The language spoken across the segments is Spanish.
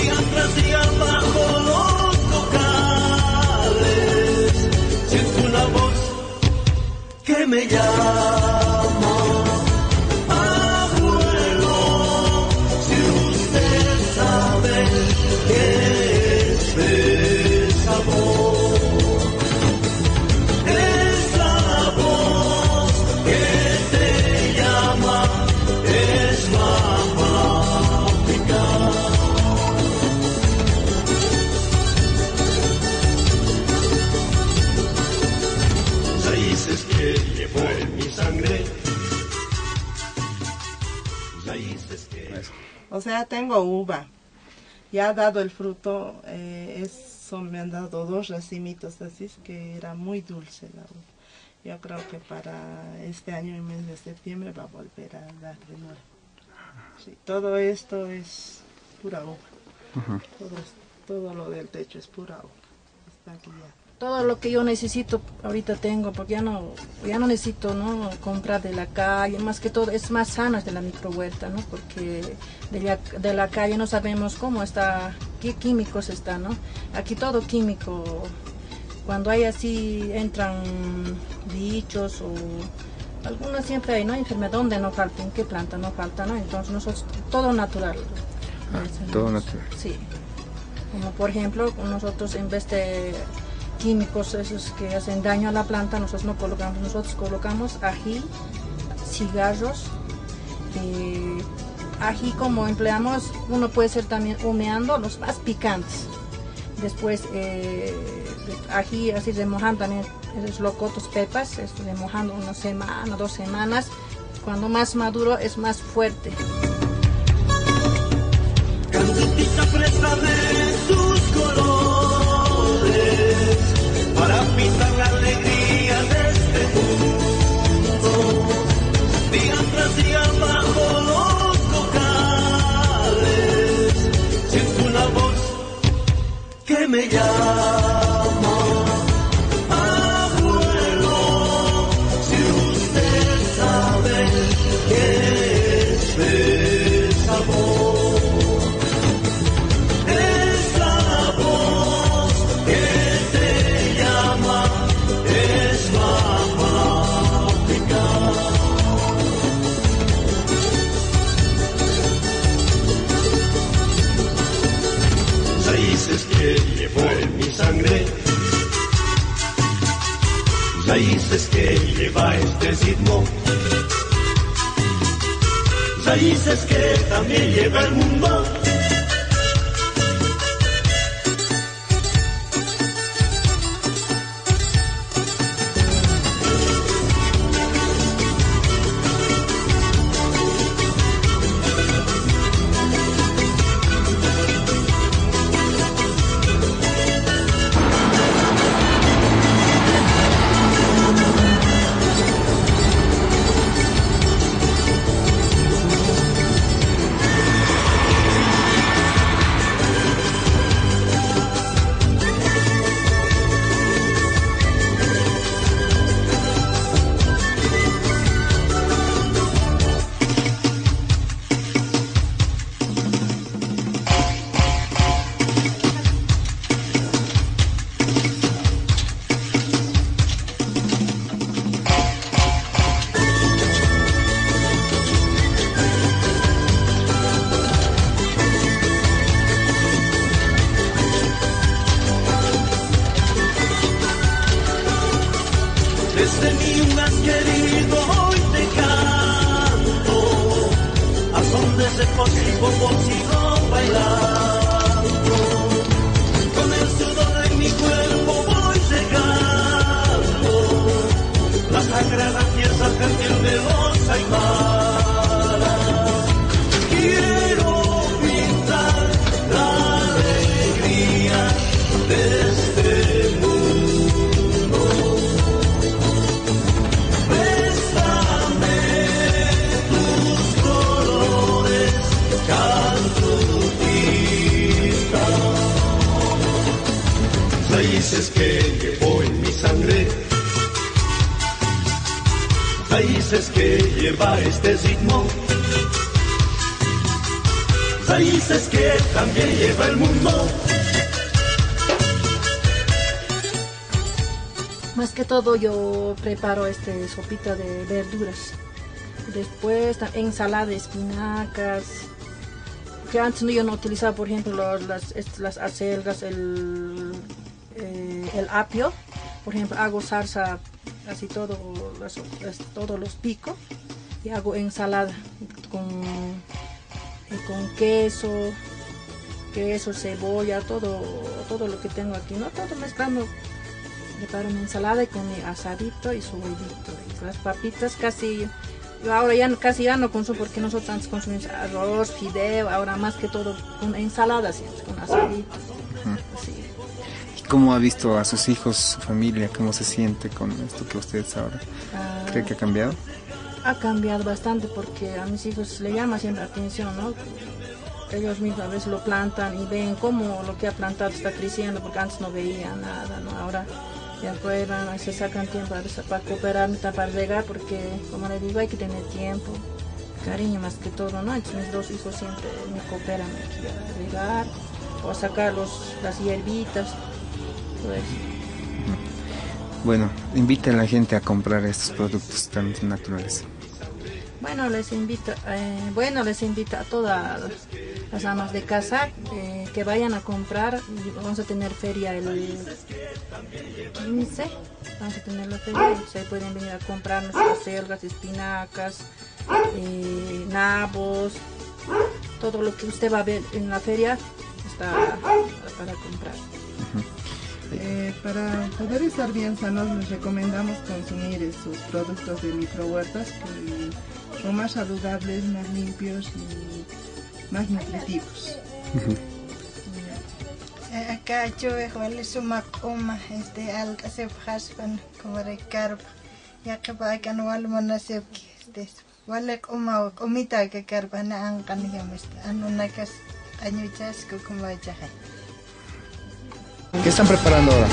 día tras día bajo los cocales, siento una voz que me llama. Abuelo, si usted sabe qué es esa voz, esa voz que te llama, es mamá África. Raíces que llevo en mi sangre. Raíces que... O sea, tengo uva. Ya ha dado el fruto. Me han dado 2 racimitos, así es que era muy dulce la uva. Yo creo que para este año, el mes de septiembre, va a volver a dar de nuevo. Sí, todo esto es pura uva. Todo lo del techo es pura uva. Está aquí ya. Todo lo que yo necesito ahorita tengo, porque ya no necesito, ¿no?, comprar de la calle. Más que todo es más sana de la microhuerta, ¿no?, porque de la calle no sabemos cómo está, qué químicos están, ¿no? Aquí todo químico. Cuando hay así, entran bichos o algunas siempre hay, ¿no?, enfermedad donde no falta, en qué planta no falta, ¿no? Entonces nosotros, todo natural. Todo natural. Sí. Como por ejemplo, nosotros en vez de químicos esos que hacen daño a la planta, nosotros colocamos ají, cigarros, ají como empleamos, uno puede ser también humeando los más picantes, después ají así remojando también esos locotos, pepas, remojando una semana, 2 semanas, cuando más maduro es más fuerte. Candidita presta de sus colores para pintar la alegría de este mundo. Día tras día bajo los cocales, siento una voz que me llama. Abuelo, si usted sabe qué es esa voz, esa voz que te llama, es mamá África. Raíces que llevo en mi sangre, raíces que lleva este ritmo, raíces que también lleva el mundo. Desde niño me has querido, hoy te canto, a son de ese bongo sigo bailando. Con el sudor de mi cuerpo voy regando la sagrada tierra fértil de los aymaras. Quiero pintar la alegría de este mundo. Préstame tus colores, cantutita. Raíces que llevo en mi sangre, raíces que lleva este ritmo, raíces que también lleva el mundo. Más que todo yo preparo sopita de verduras. Después ensalada de espinacas. Que antes yo no utilizaba, por ejemplo, las acelgas, el apio. Por ejemplo, hago salsa, así todos los pico. Y hago ensalada con queso, cebolla, todo lo que tengo aquí, ¿no? Todo mezclando. Preparo una ensalada y con mi asadito y su huevito. Y las papitas yo ahora casi ya no consumo, porque nosotros antes consumimos arroz, fideo, ahora más que todo con ensalada, siempre, con asadito. Así. ¿Y cómo ha visto a sus hijos, su familia? ¿Cómo se siente con esto que ustedes ahora? ¿Cree que ha cambiado? Ha cambiado bastante, porque a mis hijos le llama siempre la atención, ¿no? Ellos mismos a veces lo plantan y ven cómo lo que ha plantado está creciendo, porque antes no veían nada, ¿no? Ahora ya prueban, se sacan tiempo a veces para cooperar, para regar, porque como le digo, hay que tener tiempo, cariño más que todo, ¿no? Entonces mis dos hijos siempre me cooperan aquí a regar o a sacar las hierbitas, todo eso. Bueno, invita a la gente a comprar estos productos tan naturales. Bueno, les invito a todas las amas de casa que vayan a comprar. Y vamos a tener feria el 15. Vamos a tener la feria. Se pueden venir a comprar nuestras selgas, espinacas, nabos. Todo lo que usted va a ver en la feria está para comprar. Para poder estar bien sanos, les recomendamos consumir estos productos de microhuertas, que son más saludables, más limpios y más nutritivos. Acá yo igual sumak al kasep haspan como recarb ya que pakan wal monasep wale umita que carbana ankan yames anunakas añuchas como jahe. ¿Qué están preparando ahora?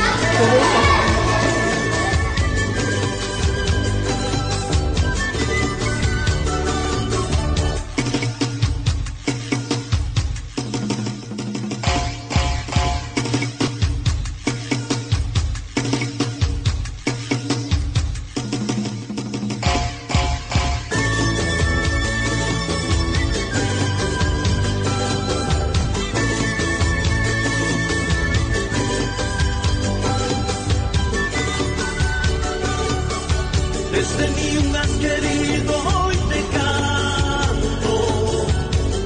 Desde niñas querido hoy te canto,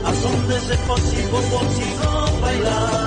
a son de ese consigo bailar.